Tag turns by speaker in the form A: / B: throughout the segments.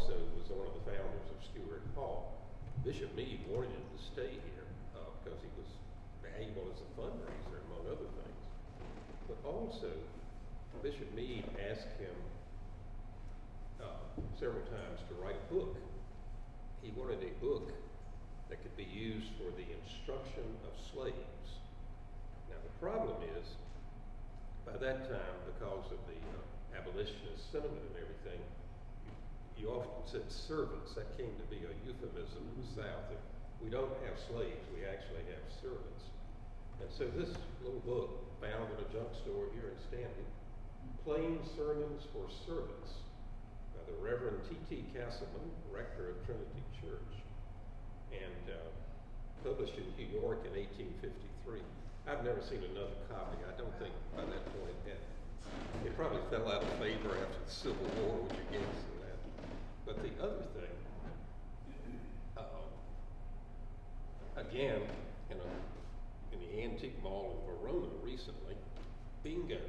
A: also was one of the founders of Stuart Hall. Bishop Meade wanted him to stay here because he was valuable as a fundraiser, among other things. But also, Bishop Meade asked him several times to write a book. He wanted a book that could be used for the instruction of slaves. Now the problem is, by that time, because of the abolitionist sentiment and everything, you often said servants. That came to be a euphemism in the South. If we don't have slaves, we actually have servants. And so this little book, found in a junk store here in Stanton, Plain Sermons for Servants, by the Reverend T.T. Castleman, rector of Trinity Church, and published in New York in 1853. I've never seen another copy. I don't think by that point it probably fell out of favor after the Civil War, which against that. But the other thing, again, in the antique mall in Verona recently, bingo.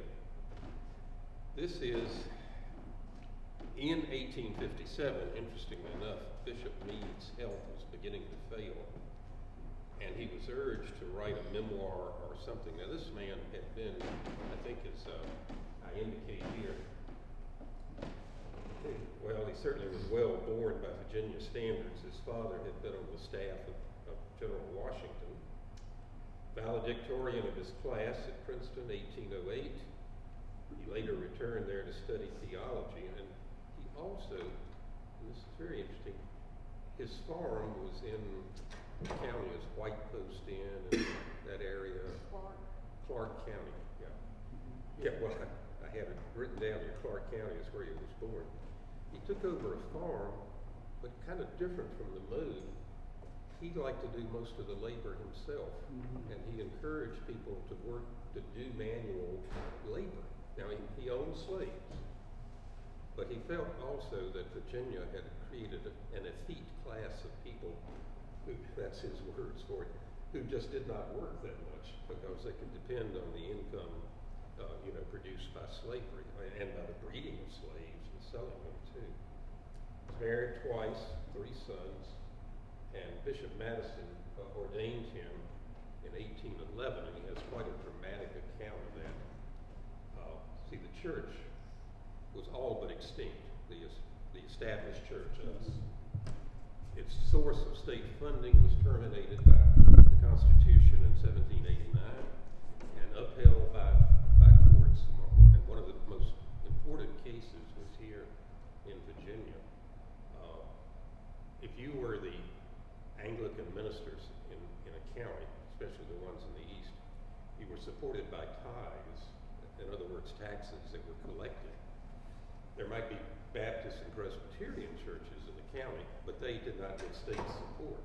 A: This is in 1857. Interestingly enough, Bishop Meade's health was beginning to fail, and he was urged to write a memoir or something. Now, this man had been, I think, as I indicate here, well, he certainly was well born by Virginia standards. His father had been on the staff of General Washington, valedictorian of his class at Princeton, 1808. He later returned there to study theology, and he also, and this is very interesting, his farm was in the county as White Post Inn and that area. Clark County, yeah. Yeah, well, I had it written down here. Clark County is where he was born. He took over a farm, but kind of different from the move. He liked to do most of the labor himself, and he encouraged people to work, to do manual labor. Now, he owned slaves, but he felt also that Virginia had created an effete class of people who, that's his words for it, who just did not work that much because they could depend on the income produced by slavery and by the breeding of slaves and selling them too. He was married twice, 3 sons, and Bishop Madison ordained him in 1811, and he has quite a dramatic account of that. See, the church was all but extinct, the established church. Its source of state funding was terminated by the Constitution in 1789 and upheld by courts. And one of the most important cases was here in Virginia. If you were the Anglican ministers in a county, especially the ones in the east, you were supported by tithes, in other words, taxes that were collected. There might be Baptist and Presbyterian churches in the county, but they did not get state support.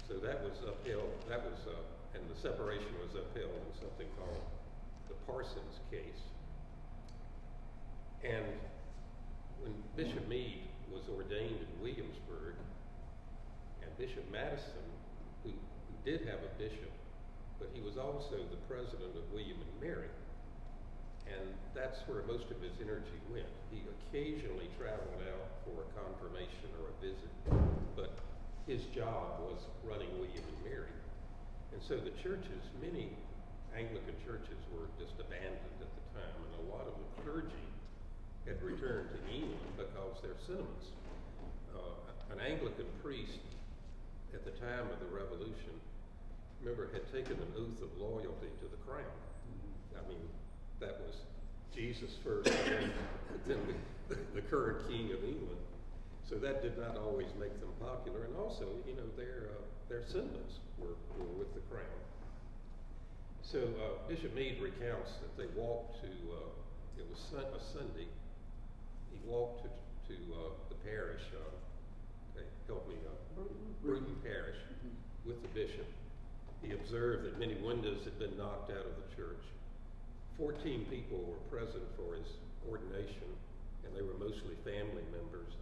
A: So that was upheld, and the separation was upheld in something called the Parsons case. And when Bishop Meade was ordained in Williamsburg, and Bishop Madison, who did have a bishop, but he was also the president of William and Mary, and that's where most of his energy went. He occasionally traveled out for a confirmation or a visit, but his job was running William and Mary. And so the churches, many Anglican churches were just abandoned at the time, and a lot of the clergy had returned to England because their sentiments. An Anglican priest at the time of the Revolution, remember, had taken an oath of loyalty to the crown. I mean, that was Jesus first, and then the current king of England. So that did not always make them popular, and also, their sentiments were with the crown. So Bishop Meade recounts that they walked to, it was a Sunday, he walked to the parish, Bruton Parish, with the bishop. He observed that many windows had been knocked out of the church. 14 people were present for his ordination, and they were mostly family members.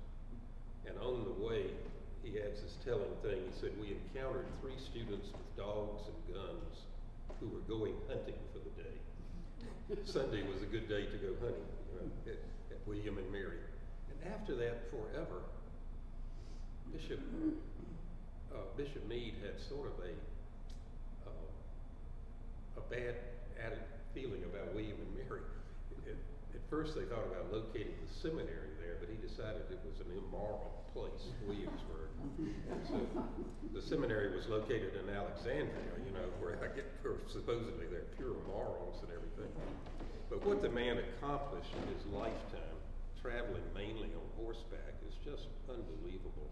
A: And on the way, he adds this telling thing. He said, "We encountered 3 students with dogs and guns who were going hunting for the day." Sunday was a good day to go hunting, at William and Mary. And after that, forever, Bishop Bishop Meade had sort of a bad feeling about William and Mary. At first they thought about locating the seminary there, but he decided it was an immoral place, Williamsburg. So the seminary was located in Alexandria, where supposedly they're pure morals and everything. But what the man accomplished in his lifetime, traveling mainly on horseback, is just unbelievable.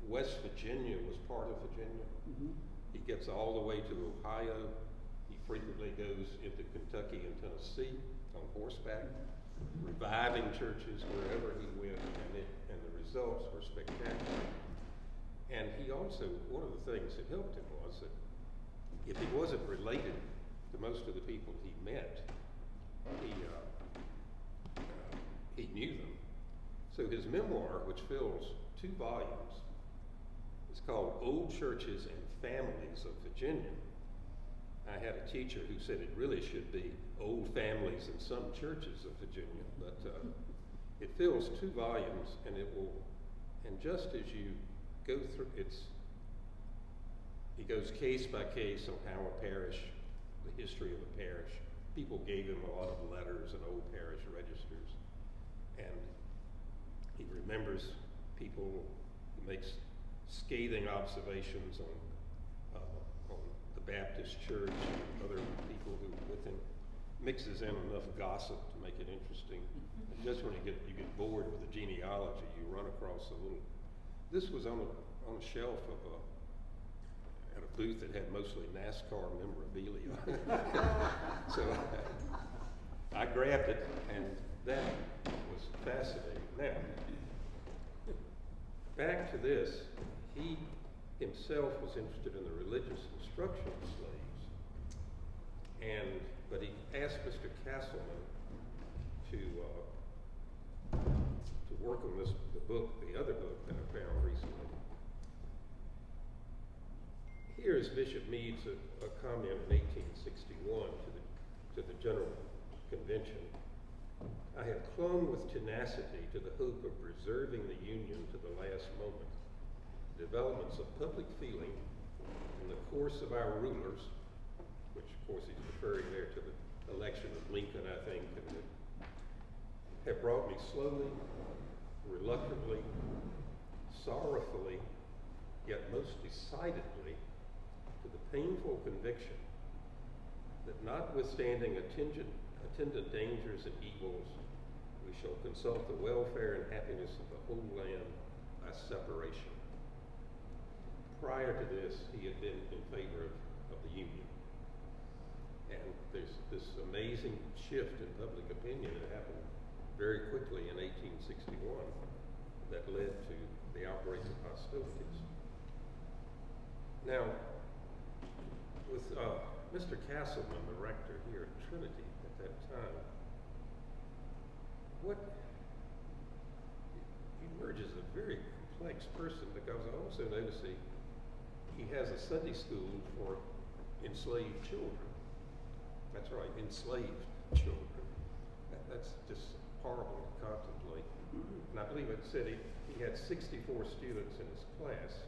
A: West Virginia was part of Virginia.
B: Mm-hmm.
A: He gets all the way to Ohio. He frequently goes into Kentucky and Tennessee on horseback, reviving churches wherever he went, and the results were spectacular. And he also, one of the things that helped him was that if he wasn't related to most of the people he met, he knew them. So his memoir, which fills 2 volumes, is called Old Churches and Families of Virginia. I had a teacher who said it really should be Old Families in Some Churches of Virginia, but it fills 2 volumes, and just as you go through, he goes case by case on how a parish, the history of a parish. People gave him a lot of letters and old parish registers, and he remembers people. He makes scathing observations on the Baptist church and other people who with him, mixes in enough gossip to make it interesting. And just when you get bored with the genealogy, you run across a little. This was on a shelf at a booth that had mostly NASCAR memorabilia. So I grabbed it, and that was fascinating. Now, back to this, he himself was interested in the religious instruction of slaves, but he asked Mr. Castleman to work on the other book that I found recently. Here is Bishop Meade's a comment in 1861 to the General Convention. I have clung with tenacity to the hope of preserving the Union to the last moment. Developments of public feeling in the course of our rulers, which of course he's referring there to the election of Lincoln, I think, and have brought me slowly, reluctantly, sorrowfully, yet most decidedly, to the painful conviction that notwithstanding attendant dangers and evils, we shall consult the welfare and happiness of the whole land by separation. Prior to this, he had been in favor of the Union. And there's this amazing shift in public opinion that happened very quickly in 1861 that led to the outbreak of hostilities. Now, with Mr. Castleman, the rector here at Trinity at that time, he emerges a very complex person, because I also notice he has a Sunday school for enslaved children. That's right, enslaved children. That's just horrible to contemplate. And I believe it said he had 64 students in his class,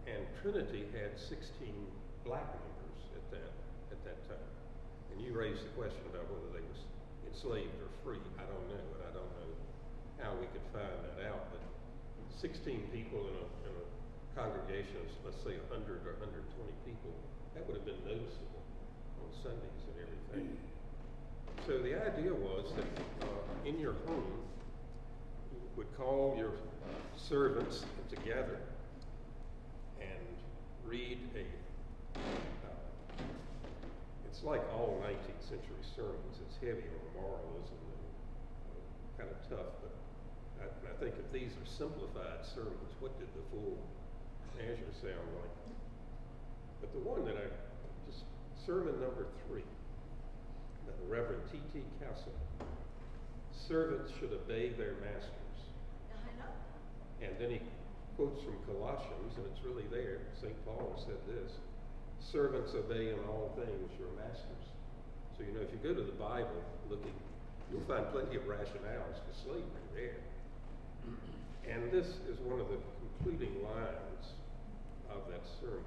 A: and Trinity had 16 black members at that time. And you raised the question about whether they were enslaved or free. I don't know, and I don't know how we could find that out. But 16 people in a congregation of, let's say, 100 or 120 people, that would have been noticeable on Sundays and everything. So the idea was that in your home, you would call your servants together and read it's like all 19th century sermons. It's heavy on moralism and kind of tough, but I think if these are simplified sermons, what did the full measure sound like? But the one that sermon number 3, the Reverend T.T. Castle, servants should obey their masters.
C: I know.
A: And then he quotes from Colossians, and it's really there. St. Paul said this: servants obey in all things your masters. So, if you go to the Bible looking, you'll find plenty of rationales for slavery there. And this is one of the concluding lines of that sermon.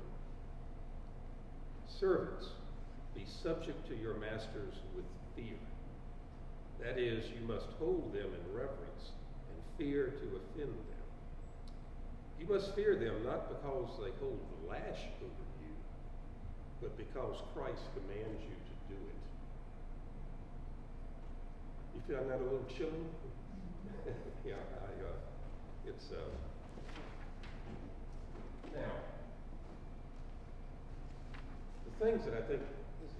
A: Servants, be subject to your masters with fear. That is, you must hold them in reverence and fear to offend them. You must fear them not because they hold the lash over you, but because Christ commands you to do it. You find that a little chilling? Yeah, it's now, the things that I think,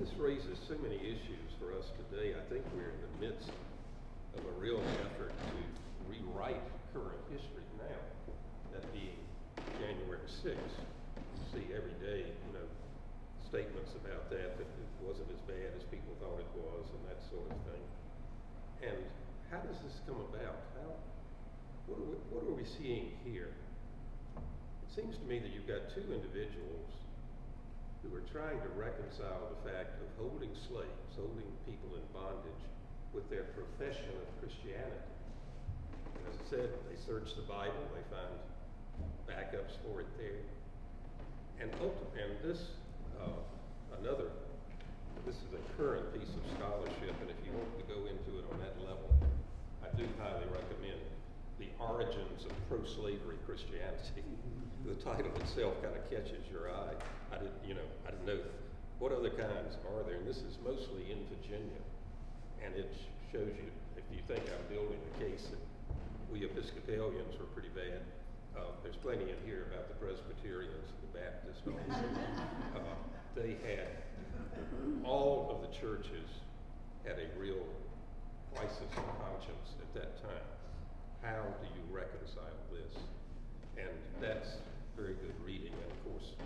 A: this raises so many issues for us today. I think we're in the midst of a real effort to rewrite current history now, that being January 6th. You see every day, statements about that it wasn't as bad as people thought it was and that sort of thing. And how does this come about? What are we seeing here? It seems to me that you've got two individuals who are trying to reconcile the fact of holding slaves, holding people in bondage, with their profession of Christianity. And as I said, they search the Bible, they find backups for it there. And this is a current piece of scholarship, and if you want to go into it on that level, I do highly recommend The Origins of Pro-Slavery Christianity. The title itself kind of catches your eye. I didn't know what other kinds are there, and this is mostly in Virginia. And it shows you, if you think I'm building the case that we Episcopalians were pretty bad, there's plenty in here about the Presbyterians and the Baptists also. They had, all of the churches had a real crisis of conscience at that time. How do you reconcile this? And that's very good reading, and of course,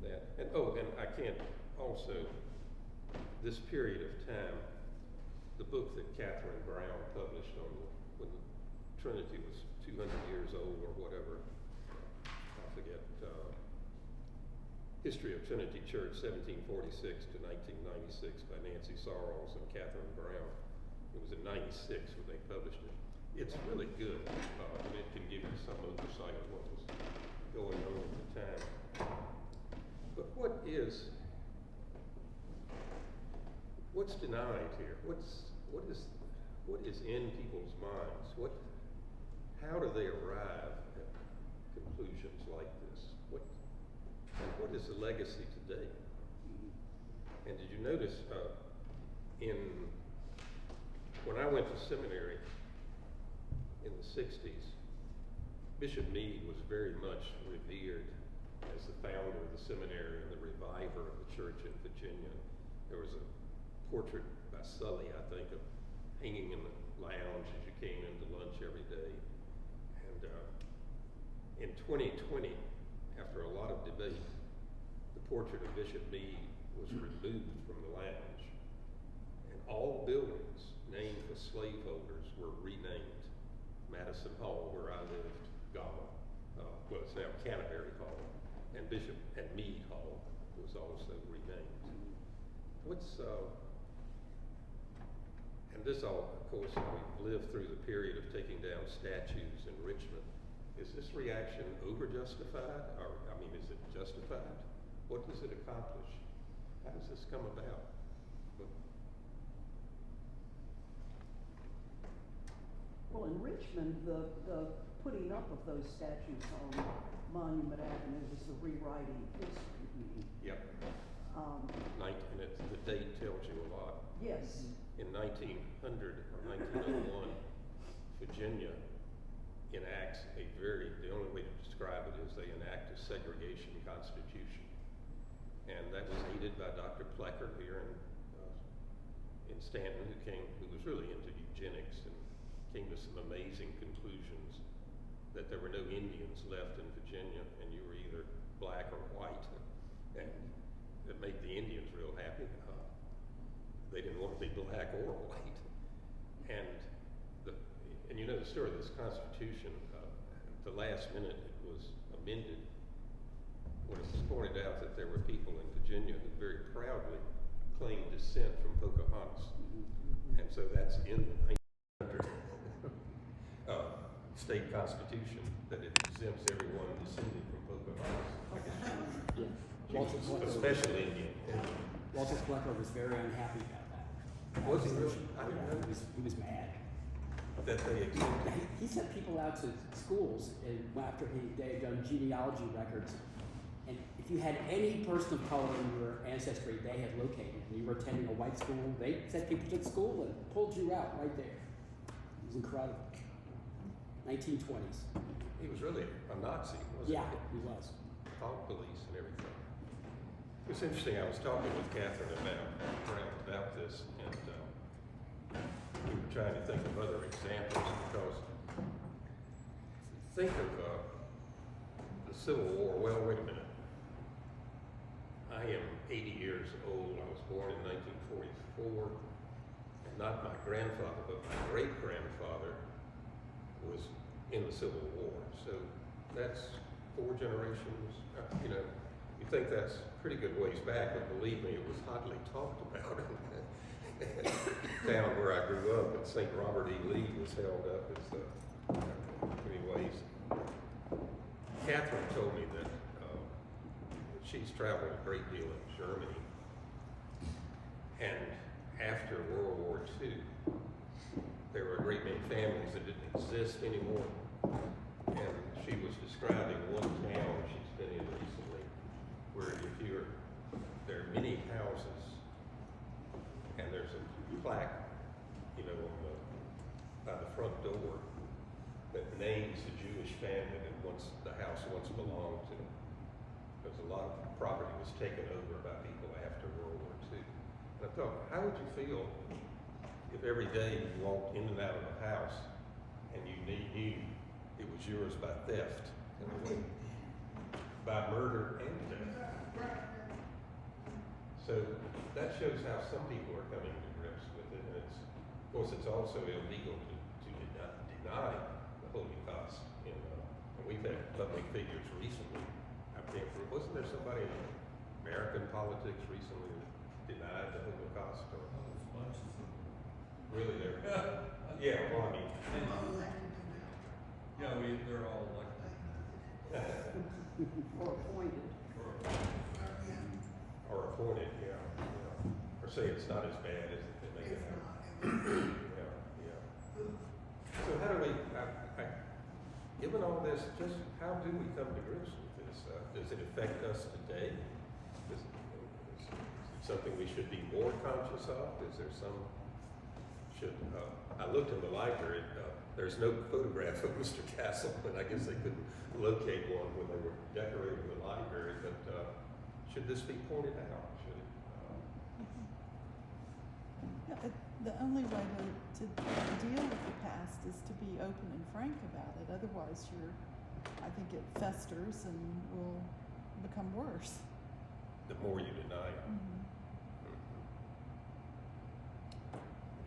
A: that. And I can't also, this period of time, the book that Catherine Brown published on when the Trinity was 200 years old or whatever, I forget, History of Trinity Church, 1746 to 1996 by Nancy Sarles and Catherine Brown. It was in 96 when they published it. It's really good, and it can give you some oversight of what was going on at the time. But what's denied here? What is in people's minds? How do they arrive at conclusions like this? What is the legacy today? And did you notice when I went to seminary in the 60s, Bishop Meade was very much revered as the founder of the seminary and the reviver of the church in Virginia. There was a portrait by Sully, I think, of hanging in the lounge as you came into lunch every day. And in 2020, after a lot of debate, the portrait of Bishop Meade was removed from the lounge, and all buildings named for slaveholders were renamed. Madison Hall, where I lived, Gala, well, it's now Canterbury Hall, and Meade Hall was also renamed. And this all, of course, we've lived through the period of taking down statues in Richmond. Is this reaction over-justified, or, is it justified? What does it accomplish? How does this come about?
B: Well, in Richmond, the putting up of those statues on Monument Avenue was the rewriting of history.
A: Yep. And the date tells you a lot.
B: Yes.
A: In 1900 or 1901, Virginia enacts the only way to describe it is they enact a segregation constitution. And that was aided by Dr. Plecker here in Stanton, who was really into eugenics and came to some amazing conclusions that there were no Indians left in Virginia, and you were either black or white. And it made the Indians real happy. They didn't want to be black or white. And you know the story of this Constitution. At the last minute, it was amended when it was pointed out that there were people in Virginia who very proudly claimed descent from Pocahontas. And so that's in the 1900 state constitution that it exempts everyone descended from Pocahontas. I guess
C: Yeah.
A: she was a special Indian.
C: Walter Plecker was very unhappy about that.
A: Was he really? I didn't know
C: He was mad.
A: that they exempted.
C: He sent people out to schools and after they had done genealogy records, and if you had any person of color in your ancestry they had located, and you were attending a white school, they sent people to the school and pulled you out right there. It was incredible. 1920s.
A: He was really a Nazi, wasn't
C: Yeah,
A: he?
C: he was.
A: Called police and everything. It's interesting, I was talking with Catherine about this, and we were trying to think of other examples, because think of the Civil War. Well, wait a minute. I am 80 years old. I was born in 1944, and not my grandfather, but my great-grandfather was in the Civil War. So that's 4 generations, you know. You think that's pretty good ways back, but believe me, it was hotly talked about. Town where I grew up, and St. Robert E. Lee was held up as, anyways. Catherine told me that she's traveled a great deal in Germany, and after World War II, there were a great many families that didn't exist anymore. And she was describing one town she's been in recently, where there are many houses, and there's a plaque, you know, by the front door that names the Jewish family that the house once belonged to. Because a lot of property was taken over by people after World War II. And I thought, how would you feel if every day you walked in and out of a house and you knew it was yours by theft, in a way, by murder and death? So that shows how some people are coming to grips with it, and of course, it's also illegal to deny the Holocaust. And we've had public figures recently. Wasn't there somebody in American politics recently that denied the Holocaust? Or really, there? Yeah. Well, I mean.
D: Yeah, they're all elected.
B: Or appointed.
A: Or appointed, yeah. Or say it's not as bad as they make it out. Yeah. So how do we, given all this, just how do we come to grips with this? Does it affect us today? Is it something we should be more conscious of? Is there some, I looked in the library, there's no photograph of Mr. Castle, but I guess they couldn't locate one when they were decorating the library, but should this be pointed out? Should it?
E: The only way to deal with the past is to be open and frank about it. Otherwise, I think it festers and will become worse.
A: The more you deny it.
E: Mm-hmm.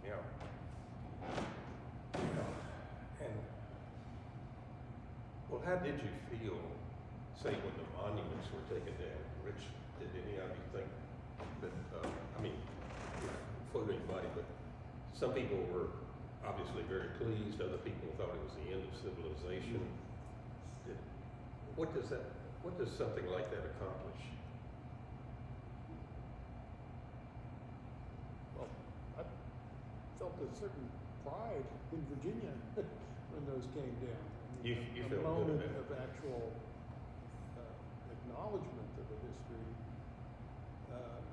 A: Yeah. And, well, how did you feel, say, when the monuments were taken down? Rich, did any of you think that, I mean, quote anybody, but some people were obviously very pleased, other people thought it was the end of civilization. What does something like that accomplish?
F: Well, I felt a certain pride in Virginia when those came down.
A: You
F: a
A: feel
F: moment
A: good
F: of actual acknowledgement of a history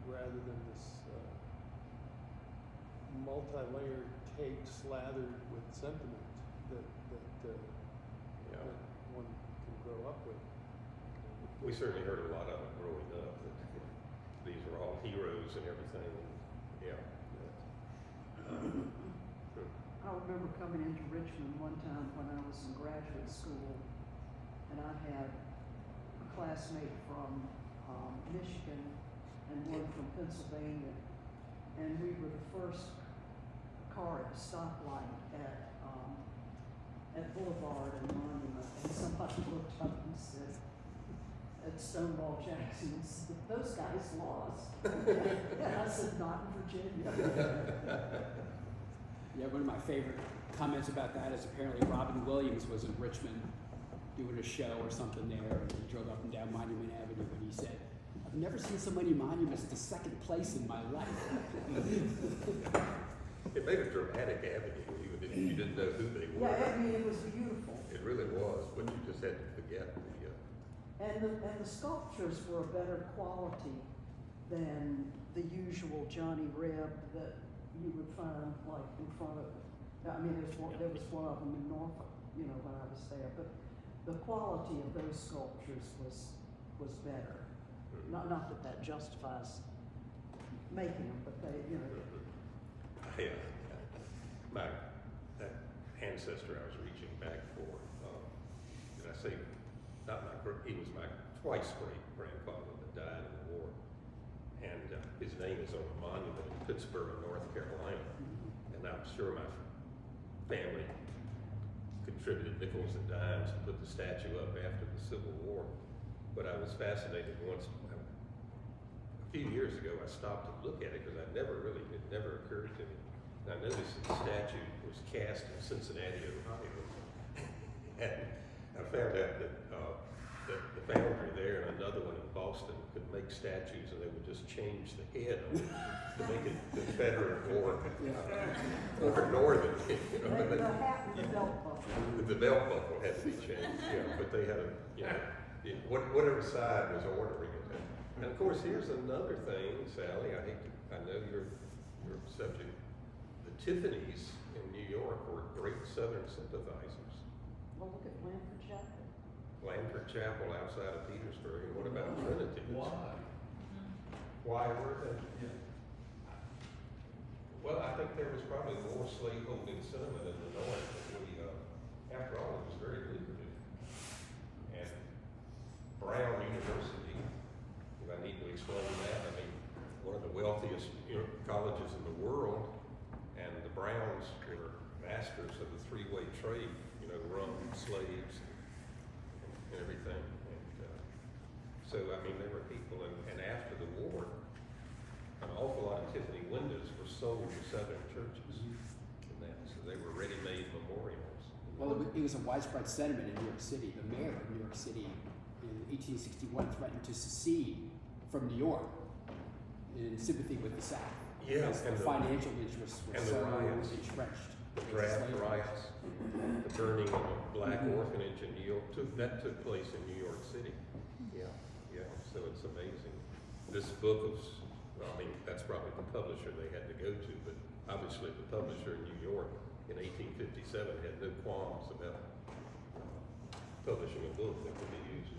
F: rather than this multi-layered cake slathered with sentiment that one can grow up with.
A: We certainly heard a lot of it growing up, that these were all heroes and everything. Yeah.
B: I remember coming into Richmond one time when I was in graduate school, and I had a classmate from Michigan and one from Pennsylvania, and we were the first car at the stoplight at Boulevard and Monument, and somebody looked up and said, at Stonewall Jackson, and said, those guys lost. And I said, not in Virginia.
C: Yeah, one of my favorite comments about that is apparently Robin Williams was in Richmond doing a show or something there, and he drove up and down Monument Avenue, and he said, "I've never seen so many monuments to second place in my life."
A: It made a dramatic avenue, even if you didn't know who they were.
B: Yeah, I mean, it was beautiful.
A: It really was, but you just had to forget the,
B: And the sculptures were a better quality than the usual Johnny Reb that you would find like in front of, I mean, there was one of them in Norfolk, you know, when I was there, but the quality of those sculptures was better. Not that justifies making them, but they, you know.
A: my that ancestor I was reaching back for, did I say, he was my twice great grandfather that died in the war. And his name is on a monument in Pittsburgh, North Carolina. And I'm sure my family contributed nickels and dimes to put the statue up after the Civil War. But I was fascinated once, a few years ago, I stopped to look at it because it never occurred to me. And I noticed that the statue was cast in Cincinnati, Ohio. And I found out that the foundry there and another one in Boston could make statues, and they would just change the head on it to make it Confederate or Northern. You know,
B: The hat and the belt buckle.
A: the belt buckle had to be changed, yeah, but they had whatever side was ordering it. And of course, here's another thing, Sally, I know you're subject. The Tiffany's in New York were great Southern sympathizers.
B: Well, look at Blanford Chapel.
A: Blanford Chapel outside of Petersburg, and what about Trinity?
D: Why?
A: Why were they?
D: Yeah.
A: Well, I think there was probably more slaveholding sentiment in the North, but after all, it was very lucrative. And Brown University, if I need to explain that, I mean, one of the wealthiest colleges in the world, and the Browns were masters of the three-way trade, rum, slaves, and everything. And so, I mean, there were people, and after the war, an awful lot of Tiffany windows were sold to Southern churches, and that, so they were ready-made memorials.
C: Well, it was a widespread sentiment in New York City. The mayor of New York City in 1861 threatened to secede from New York in sympathy with the South.
A: Yeah,
C: because
A: and
C: the financial interests were
A: and the
C: so
A: riots.
C: entrenched.
A: The draft riots, the burning of a black orphanage in New York, that took place in New York City. Yeah, so it's amazing. This book of, well, I mean, that's probably the publisher they had to go to, but obviously the publisher in New York in 1857 had no qualms about publishing a book that could be used.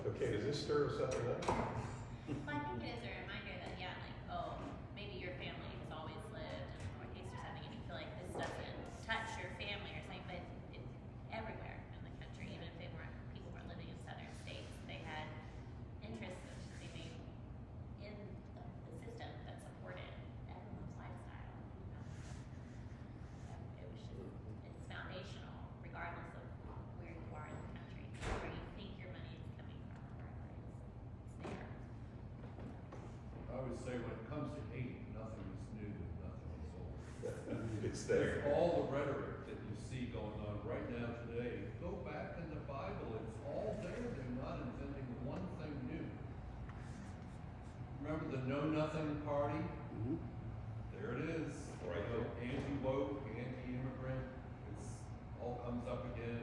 A: Okay, does this stir something up?
G: Well, I think it is a reminder that, yeah, like, oh, maybe your family has always lived in the Northeast or something, and you feel like this doesn't touch your family or something, but it's everywhere in the country, even if people weren't living in southern states, they had interests that they made in the system that supported everyone's lifestyle. So it was just, it's foundational, regardless of where you are in the country, where you think your money is coming from, wherever it's there.
D: I would say when it comes to hate, nothing is new and nothing is old.
A: It's there.
D: All the rhetoric that you see going on right now today, go back in the Bible, it's all there. They're not inventing one thing new. Remember the Know Nothing Party?
C: Mhm.
D: There it is.
A: Right.
D: Anti-woke, anti-immigrant, it's all comes up again.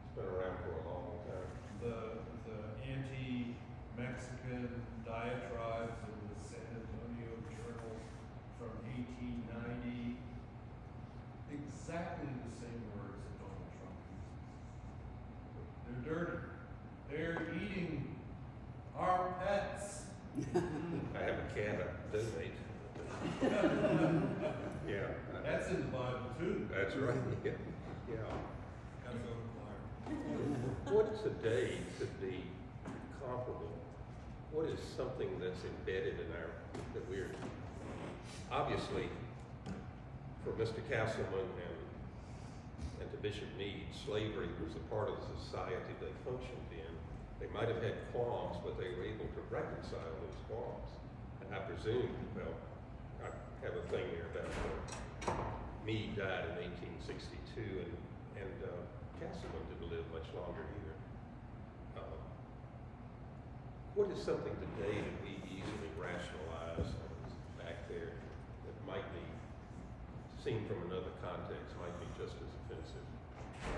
A: It's been around for a long time.
D: The anti-Mexican diatribes in the San Antonio Journal from 1890, exactly the same words that Donald Trump uses. They're dirty. They're eating our pets.
A: I have a cat I donate. Yeah.
D: That's in the Bible too.
A: That's right, yeah.
D: Gotta go to choir.
A: What today could be comparable? What is something that's embedded in that we're, obviously, for Mr. Castleman and to Bishop Meade, slavery was a part of the society they functioned in. They might have had qualms, but they were able to reconcile those qualms. And I presume, well, I have a thing there about Meade died in 1862, and Castleman didn't live much longer either. What is something today that we easily rationalize that was back there that might be seen from another context might be just as offensive?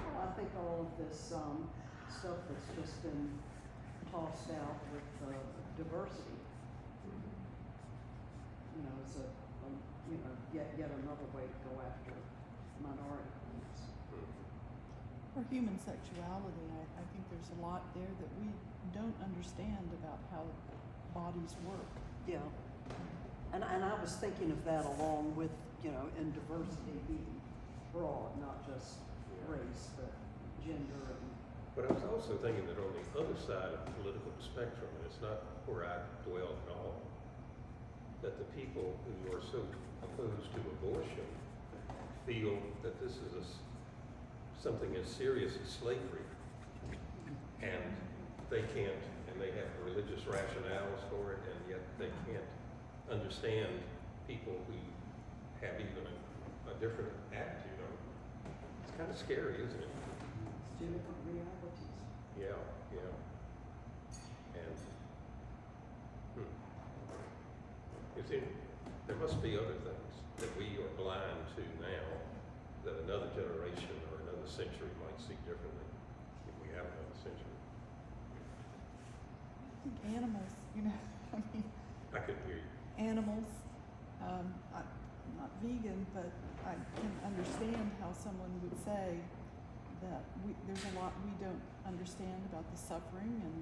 B: Well, I think all of this stuff that's just been tossed out with diversity, you know, is yet another way to go after minority groups.
E: For human sexuality, I think there's a lot there that we don't understand about how bodies work.
B: Yeah, and I was thinking of that along with, you know, in diversity being broad, not just race, but gender and.
A: But I was also thinking that on the other side of the political spectrum, and it's not where I dwell at all, that the people who are so opposed to abortion feel that this is something as serious as slavery, and they can't, and they have religious rationales for it, and yet they can't understand people who have even a different attitude on it. It's kind of scary, isn't it?
B: It's two different realities.
A: Yeah, yeah. And, you see, there must be other things that we are blind to now that another generation or another century might see differently if we have another century.
E: I think animals, you know, I mean,
A: I couldn't hear you.
E: animals, I'm not vegan, but I can understand how someone would say that there's a lot we don't understand about the suffering and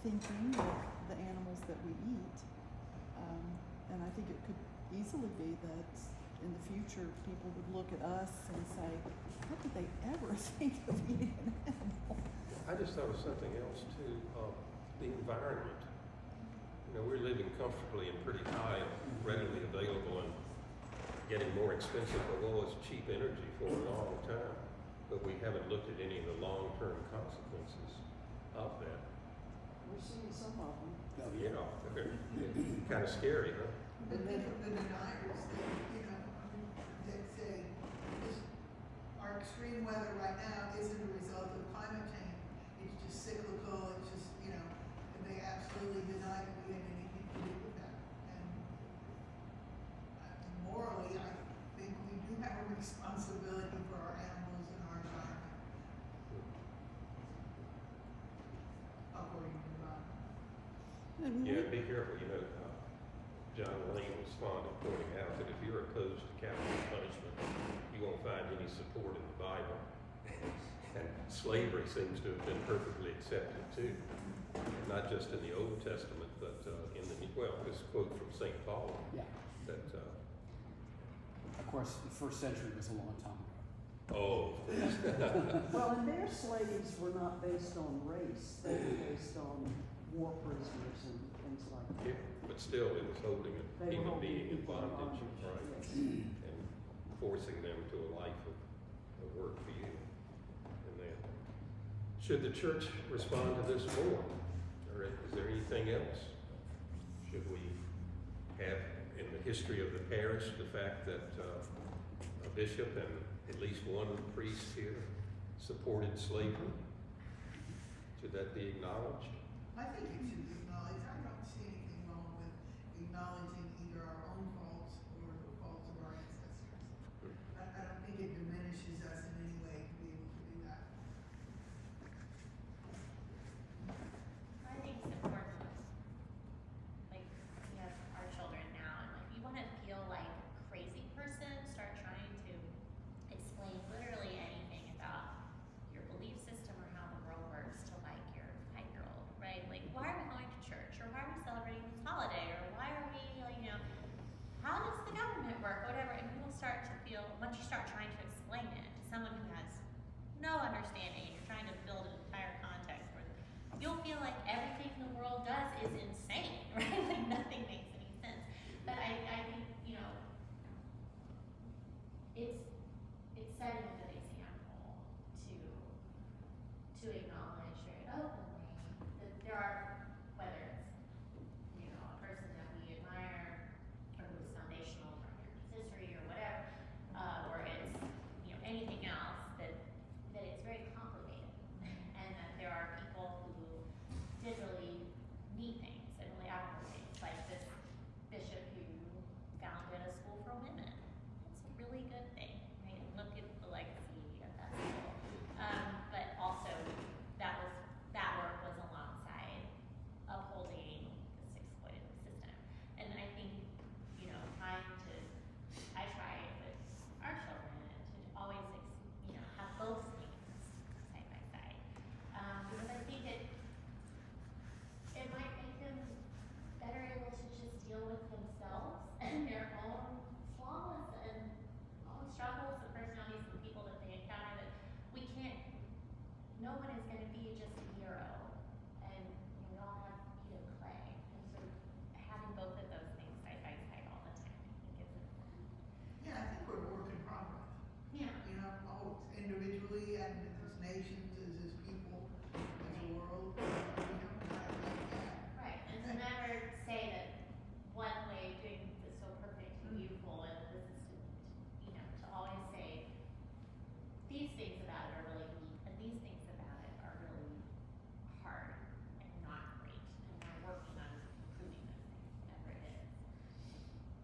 E: thinking of the animals that we eat. And I think it could easily be that in the future people would look at us and say, how could they ever think of eating an animal?
A: I just thought of something else too, the environment. You know, we're living comfortably and pretty high, readily available, and getting more expensive, but was cheap energy for a long time. But we haven't looked at any of the long-term consequences of that.
B: We're seeing some of them.
C: Oh,
A: You know, they're kind of scary, huh?
H: But think of the deniers that, you know, that say this, our extreme weather right now isn't a result of climate change. It's just cyclical, it's just, you know, and they absolutely deny that we had anything to do with that. And morally, I think we do have a responsibility for our animals and our environment. According to God.
E: And
A: Yeah, be careful, you know, John Lane was fond of pointing out that if you're opposed to capital punishment, you won't find any support in the Bible. And slavery seems to have been perfectly accepted too, not just in the Old Testament, but in the this quote from St. Paul.
C: Yeah.
A: That
C: Of course, the first century was a long time ago.
A: of course.
B: Well, and their slaves were not based on race, they were based on war prisoners and things like that.
A: Yeah, but still, it was holding a
B: They were
A: human
B: holding
A: being in
B: people in
A: bondage,
B: bondage,
A: right?
B: yes.
A: And forcing them to a life of work for you. And then, should the church respond to this more? Or is there anything else? Should we have, in the history of the parish, the fact that a bishop and at least one priest here supported slavery? Should that be acknowledged?
H: I think it should be acknowledged. I don't see anything wrong with acknowledging either our own faults or the faults of our ancestors. I don't think it diminishes us in any way to be able to do that.
G: I think it's important. Like, we have our children now, and like, you want to feel like a crazy person, start trying to explain literally anything about your belief system or how the world works to like your 5-year-old, right? Like, why are we going to church, or why are we celebrating this holiday, or why are we, like, you
H: nations, as his people, as a world. We don't have like that.
G: Right, and to never say that one way of doing this is so perfect and beautiful, and this is, to always say, these things about it are really neat, and these things about it are really hard and not great, and we're working on improving those things, whatever it is.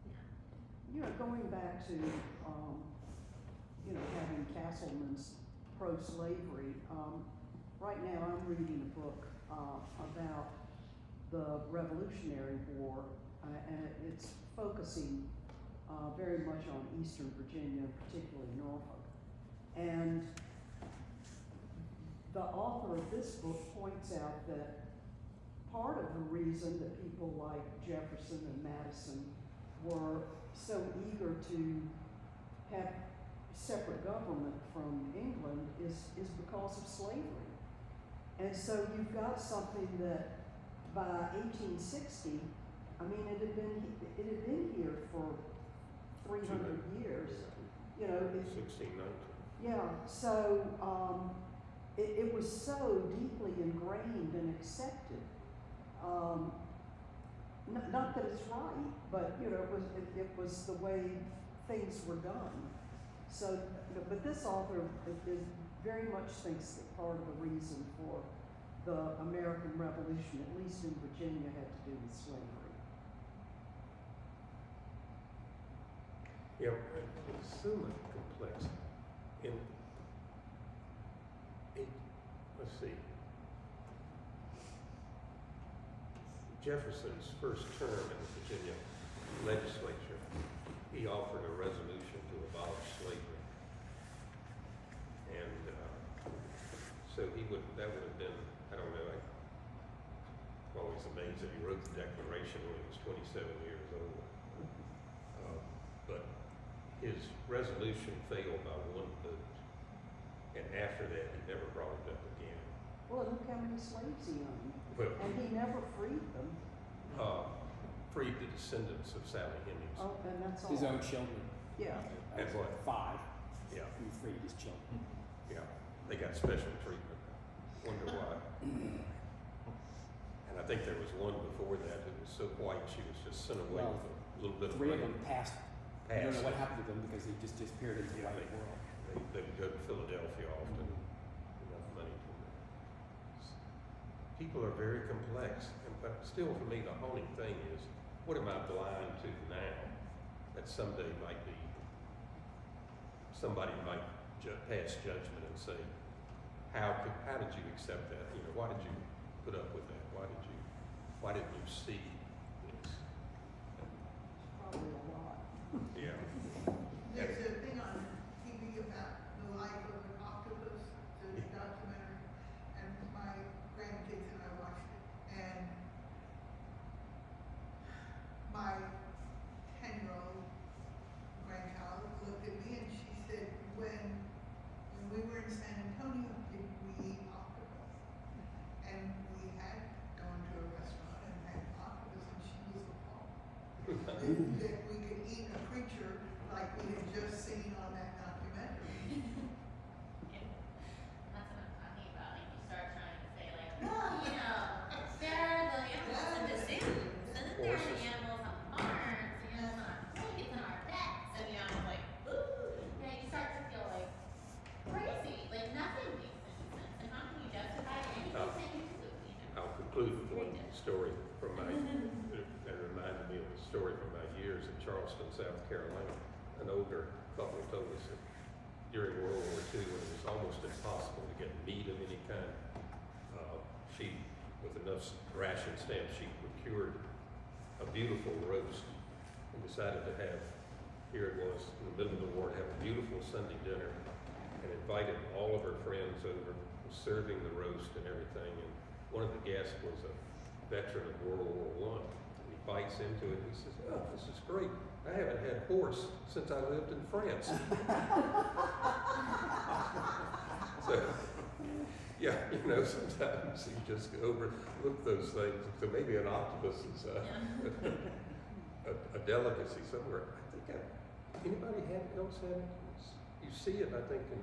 G: Yeah.
B: You know, going back to, having Castleman's pro-slavery, right now I'm reading a book, about the Revolutionary War, and it's focusing, very much on Eastern Virginia, particularly Norfolk. And the author of this book points out that part of the reason that people like Jefferson and Madison were so eager to have separate government from England is because of slavery. And so you've got something that by 1860, I mean, it had been here for 300 years. You know,
A: 1619.
B: yeah, so it was so deeply ingrained and accepted. Not that it's right, but it was the way things were done. So, but this author is very much thinks that part of the reason for the American Revolution, at least in Virginia, had to do with slavery.
A: Yeah, it's so much complex. Let's see. Jefferson's first term in the Virginia legislature, he offered a resolution to abolish slavery. And so that would have been, I don't know, I'm always amazed that he wrote the Declaration when he was 27 years old. But his resolution failed by one vote. And after that, he never brought it up again.
B: Well, look how many slaves he owned.
A: Well,
B: And he never freed them.
A: freed the descendants of Sally Hemings.
B: Oh, and that's all.
C: His own children.
B: Yeah.
A: And what?
C: 5.
A: Yeah,
C: He freed his children.
A: yeah. They got special treatment. Wonder why. And I think there was one before that who was so white she was just sent away
C: Well,
A: with a little bit of
C: 3 of
A: rain.
C: them passed. I don't know what
A: Passed.
C: happened to them because they just disappeared into the
A: Yeah,
C: white world.
A: They would go to Philadelphia often, enough money to people are very complex, but still for me the haunting thing is, what am I blind to now that someday might be, somebody might pass judgment and say, how did you accept that? Why did you put up with that? Why didn't you see this?
B: Probably a lot.
A: Yeah.
H: There's a thing on TV about the life of an octopus, the documentary, and my grandkids and I watched it, and my 10-year-old grandchild looked at me and she said, when we were in San Antonio, did we eat octopus? And we had gone to a restaurant and had octopus, and she was appalled. that we could eat a creature like we had just seen on that documentary.
G: That's what I'm talking about. Like you start trying to say like, they're the animals in the zoos, and then they're the animals on farms, the animals on our plates and our pets, and I'm like, ooh. You start to feel like crazy. Like nothing makes any sense. And how can you justify anything that you do?
A: I'll conclude with one story from that reminded me of a story from my years in Charleston, South Carolina. An older couple told us that during World War II, when it was almost impossible to get meat of any kind, she, with enough ration stamps, she procured a beautiful roast and decided to have, here it was in the middle of the war, have a beautiful Sunday dinner and invited all of her friends over, serving the roast and everything. And one of the guests was a veteran of World War I. And he bites into it and he says, "Oh, this is great. I haven't had horse since I lived in France." So, yeah, sometimes you just overlook those things. So maybe an octopus is a delicacy somewhere. Anybody else have it? You see it, I think, in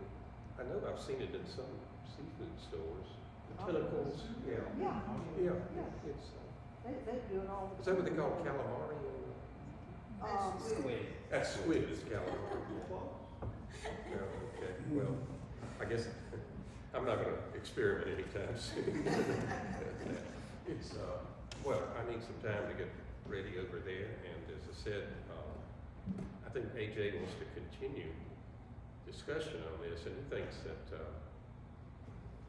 A: I know I've seen it in some seafood stores. The
B: Oh.
A: tentacles, yeah.
B: Yeah.
A: Yeah,
B: Yeah.
A: it's,
B: They do it all the time.
A: is that what they call calamari?
B: Squid.
A: That's squid, is calamari. Yeah, okay, well, I guess I'm not gonna experiment anytime soon. It's, well, I need some time to get ready over there, and as I said, I think AJ wants to continue discussion on this, and he thinks that,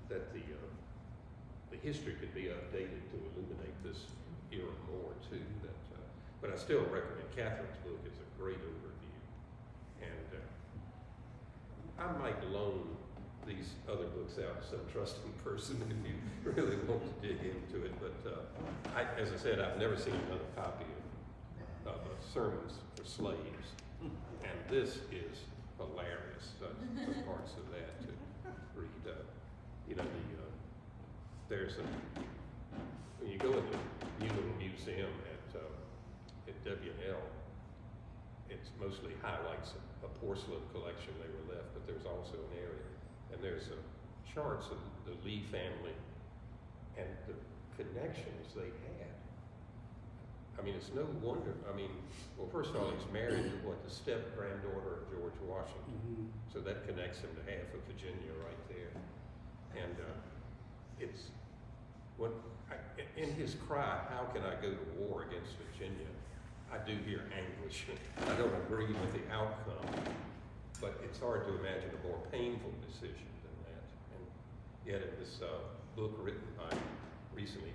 A: that the history could be updated to illuminate this era more too, that, but I still recommend Catherine's book is a great overview. And, I might loan these other books out to some trusting person if you really want to dig into it, but, as I said, I've never seen another copy of Sermons for Slaves, and this is hilarious, some parts of that to read. You know, there's when you go in the new little museum at W&L, it's mostly highlights a porcelain collection they were left, but there's also an area, and there's charts of the Lee family and the connections they had. I mean, it's no wonder. I mean, well, first of all, he's married to the step-granddaughter of George Washington.
C: Mhm.
A: So that connects him to half of Virginia right there. And it's, in his cry, how can I go to war against Virginia? I do hear anguish. I don't agree with the outcome, but it's hard to imagine a more painful decision than that. And yet in this book written by recently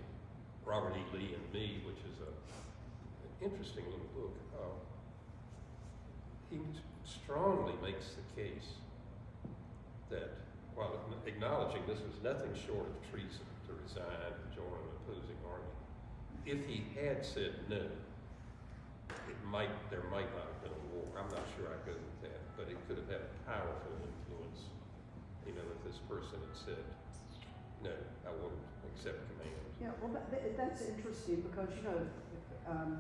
A: Robert E. Lee and me, which is an interesting little book, he strongly makes the case that while acknowledging this was nothing short of treason to resign and join an opposing army, if he had said no, there might not have been a war. I'm not sure I'd go with that, but it could have had a powerful influence. You know, if this person had said, no, I won't accept command.
B: Yeah, well, that's interesting because, you know,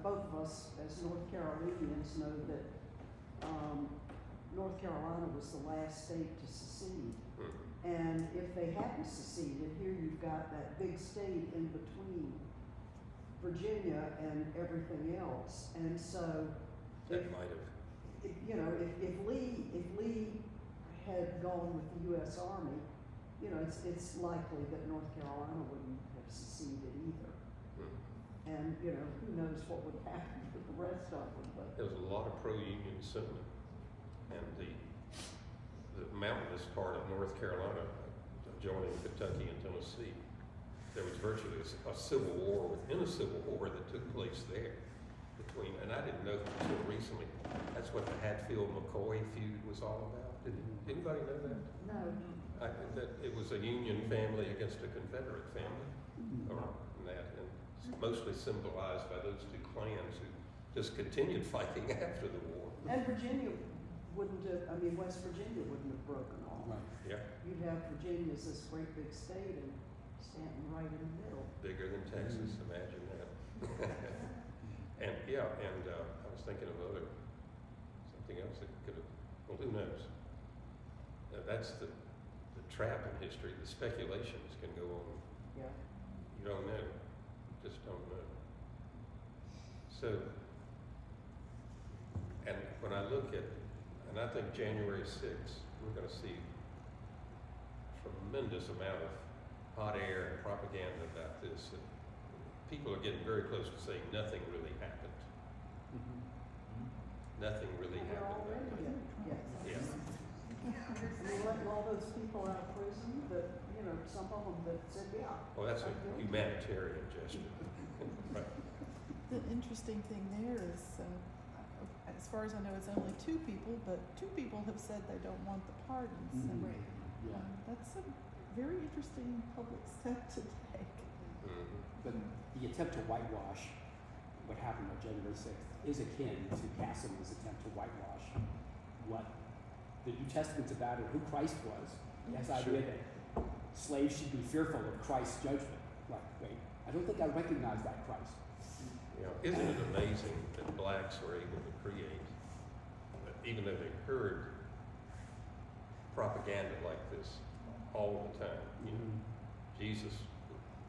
B: both of us as North Carolinians know that North Carolina was the last state to secede.
A: Mhm.
B: And if they hadn't seceded, here you've got that big state in between Virginia and everything else. And so,
A: That might have.
B: if Lee had gone with the U.S. Army, you know, it's likely that North Carolina wouldn't have seceded either.
A: Mhm.
B: And, you know, who knows what would happen with the rest of them, but.
A: There was a lot of pro-union sentiment, and the mountainous part of North Carolina, adjoining Kentucky and Tennessee, there was virtually a civil war within a civil war that took place there between, and I didn't know until recently, that's what the Hatfield-McCoy feud was all about. Did anybody know that?
B: No.
A: That it was a Union family against a Confederate family, and mostly symbolized by those two clans who just continued fighting after the war.
B: And Virginia wouldn't have, West Virginia wouldn't have broken off.
C: Right.
A: Yeah,
B: You'd have Virginia as this great big state and Stanton right in the middle.
A: bigger than Texas, imagine that. And I was thinking of something else that could have, well, who knows? That's the trap in history. The speculations can go on.
B: Yeah.
A: You don't know. Just don't know. So, and when I look at, and I think January 6th, we're going to see tremendous amount of hot air and propaganda about this. And people are getting very close to saying nothing really happened. Nothing really
B: They're
A: happened.
B: already, yes.
A: Yeah.
B: We're letting all those people out of prison that, you know, some of them that said, yeah.
A: Well, that's a
B: I'm guilty.
A: humanitarian gesture. Right.
E: The interesting thing there is, as far as I know, it's only 2 people, but 2 people have said they don't want the pardons. And,
C: Yeah.
E: that's a very interesting public step to take.
A: Mhm.
C: But the attempt to whitewash what happened on January 6th is akin to Castleman's attempt to whitewash what the New Testament's about and who Christ was. This idea that slaves should be fearful of Christ's judgment. Like, wait, I don't think I recognize that Christ.
A: You know, isn't it amazing that blacks were able to create, even though they heard propaganda like this all the time. You know, Jesus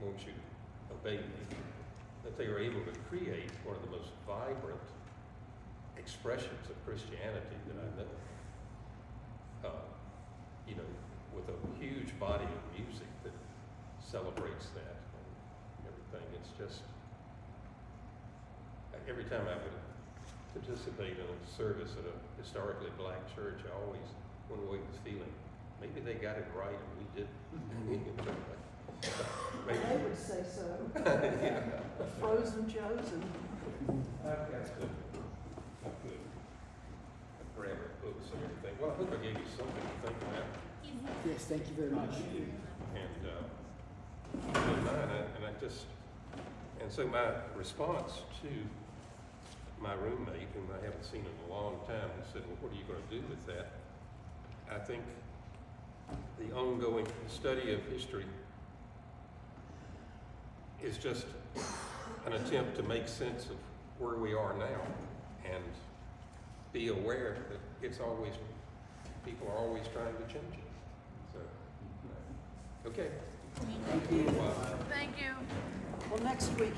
A: wants you to obey me. That they were able to create one of the most vibrant expressions of Christianity that I know. You know, with a huge body of music that celebrates that and everything. It's just, every time I would participate in a service at a historically black church, I always went away with feeling, maybe they got it right and we didn't.
B: They would say so.
A: Yeah.
B: Frozen chosen.
A: I've got to grab our books and everything. Well, I hope I gave you something to think about.
C: Yes, thank you very much.
A: And so my response to my roommate, whom I haven't seen in a long time, who said, well, what are you going to do with that? I think the ongoing study of history is just an attempt to make sense of where we are now and be aware that people are always trying to change it. So, okay.
C: Thank you.
A: Wow.
G: Thank you.
B: Well, next week